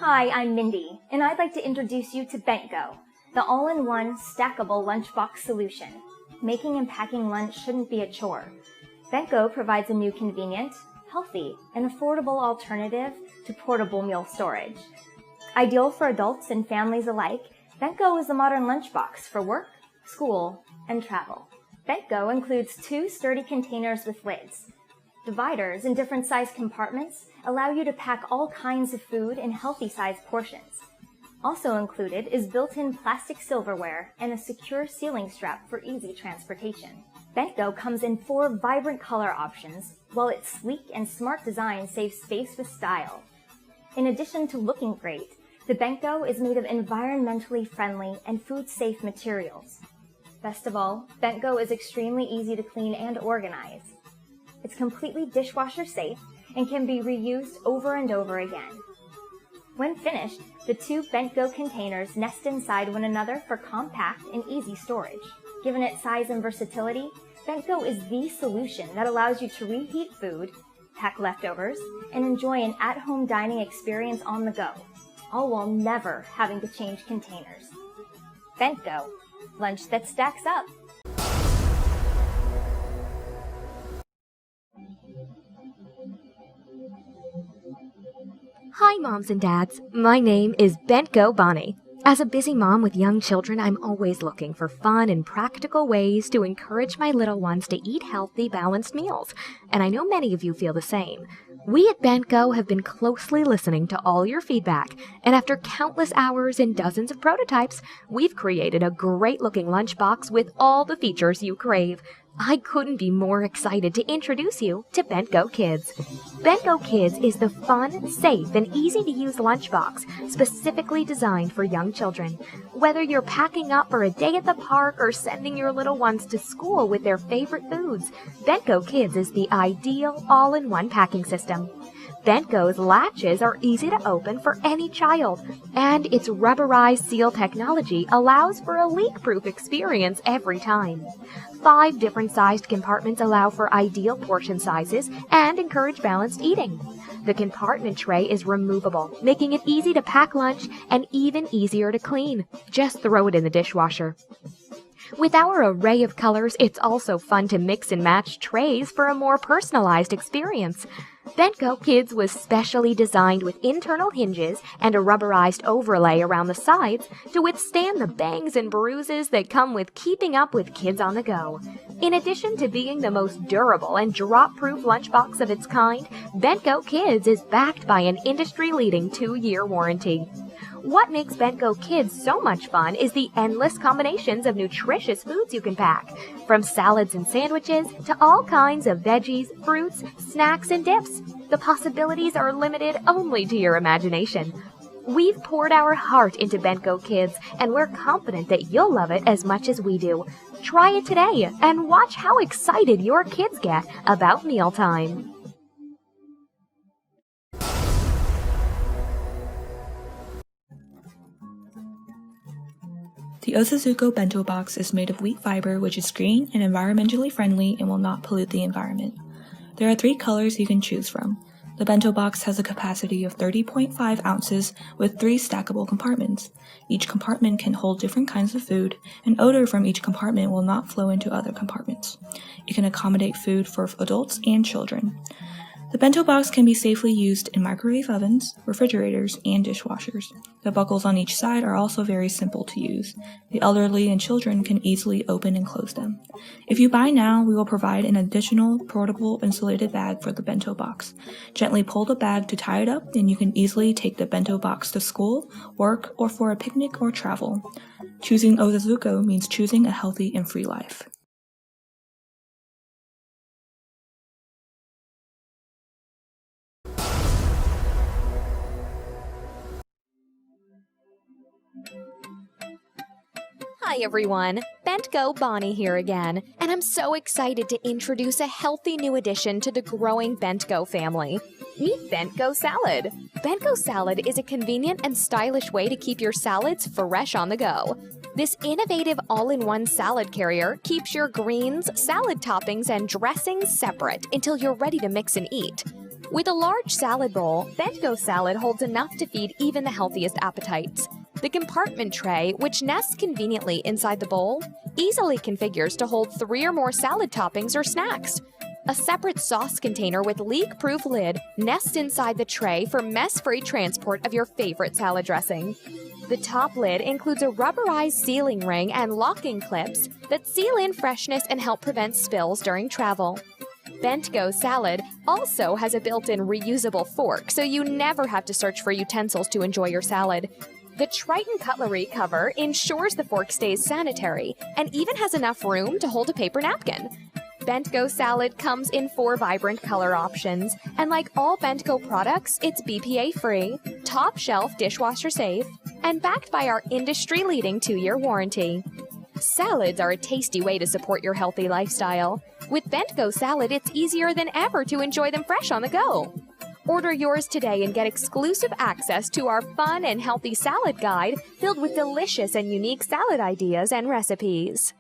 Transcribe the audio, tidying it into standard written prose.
Hi, I'm Mindy, and I'd like to introduce you to Bentgo, the all-in-one stackable lunchbox solution. Making and packing lunch shouldn't be a chore. Bentgo provides a new convenient, healthy, and affordable alternative to portable meal storage. Ideal for adults and families alike, Bentgo is the modern lunchbox for work, school, and travel. Bentgo includes 2 sturdy containers with lids. Dividers in different size compartments allow you to pack all kinds of food in healthy-sized portions. Also included is built-in plastic silverware and a secure sealing strap for easy transportation. Bentgo comes in 4 vibrant color options, while its sleek and smart design saves space with style. In addition to looking great, the Bentgo is made of environmentally friendly and food-safe materials. Best of all, Bentgo is extremely easy to clean and organize. It's completely dishwasher safe and can be reused over and over again. When finished, the 2 Bentgo containers nest inside one another for compact and easy storage. Given its size and versatility, Bentgo is the solution that allows you to reheat food, pack leftovers, and enjoy an at-home dining experience on the go, all while never having to change containers. Bentgo, lunch that stacks up. Hi moms and dads, my name is Bentgo Bonnie. As a busy mom with young children, I'm always looking for fun and practical ways to encourage my little ones to eat healthy, balanced meals, and I know many of you feel the same. We at Bentgo have been closely listening to all your feedback, and after countless hours and dozens of prototypes, we've created a great-looking lunchbox with all the features you crave. I couldn't be more excited to introduce you to Bentgo Kids. Bentgo Kids is the fun, safe, and easy-to-use lunchbox specifically designed for young children. Whether you're packing up for a day at the park or sending your little ones to school with their favorite foods, Bentgo Kids is the ideal all-in-one packing system. Bentgo's latches are easy to open for any child, and its rubberized seal technology allows for a leak-proof experience every time. 5 different sized compartments allow for ideal portion sizes and encourage balanced eating. The compartment tray is removable, making it easy to pack lunch and even easier to clean. Just throw it in the dishwasher. With our array of colors, it's also fun to mix and match trays for a more personalized experience. Bentgo Kids was specially designed with internal hinges and a rubberized overlay around the sides to withstand the bangs and bruises that come with keeping up with kids on the go. In addition to being the most durable and drop-proof lunchbox of its kind, Bentgo Kids is backed by an industry-leading 2-year warranty. What makes Bentgo Kids so much fun is the endless combinations of nutritious foods you can pack, from salads and sandwiches to all kinds of veggies, fruits, snacks, and dips. The possibilities are limited only to your imagination. We've poured our heart into Bentgo Kids, and we're confident that you'll love it as much as we do. Try it today and watch how excited your kids get about mealtime. The Ozazuco bento box is made of wheat fiber, which is green and environmentally friendly and will not pollute the environment. There are 3 colors you can choose from. The bento box has a capacity of 30.5 ounces with 3 stackable compartments. Each compartment can hold different kinds of food, and odor from each compartment will not flow into other compartments. It can accommodate food for adults and children. The bento box can be safely used in microwave ovens, refrigerators, and dishwashers. The buckles on each side are also very simple to use. The elderly and children can easily open and close them. If you buy now, we will provide an additional portable insulated bag for the bento box. Gently pull the bag to tie it up, and you can easily take the bento box to school, work, or for a picnic or travel. Choosing Ozazuco means choosing a healthy and free life. Hi everyone, Bentgo Bonnie here again, and I'm so excited to introduce a healthy new addition to the growing Bentgo family. Meet Bentgo Salad. Bentgo Salad is a convenient and stylish way to keep your salads fresh on the go. This innovative all-in-one salad carrier keeps your greens, salad toppings, and dressings separate until you're ready to mix and eat. With a large salad bowl, Bentgo salad holds enough to feed even the healthiest appetites. The compartment tray, which nests conveniently inside the bowl, easily configures to hold 3 or more salad toppings or snacks. A separate sauce container with leak-proof lid nests inside the tray for mess-free transport of your favorite salad dressing. The top lid includes a rubberized sealing ring and locking clips that seal in freshness and help prevent spills during travel. Bentgo salad also has a built-in reusable fork, so you never have to search for utensils to enjoy your salad. The Triton cutlery cover ensures the fork stays sanitary and even has enough room to hold a paper napkin. Bentgo salad comes in 4 vibrant color options, and like all Bentgo products, it's BPA-Free, top-shelf dishwasher safe, and backed by our industry-leading 2-year warranty. Salads are a tasty way to support your healthy lifestyle. With Bentgo salad, it's easier than ever to enjoy them fresh on the go. Order yours today and get exclusive access to our fun and healthy salad guide filled with delicious and unique salad ideas and recipes.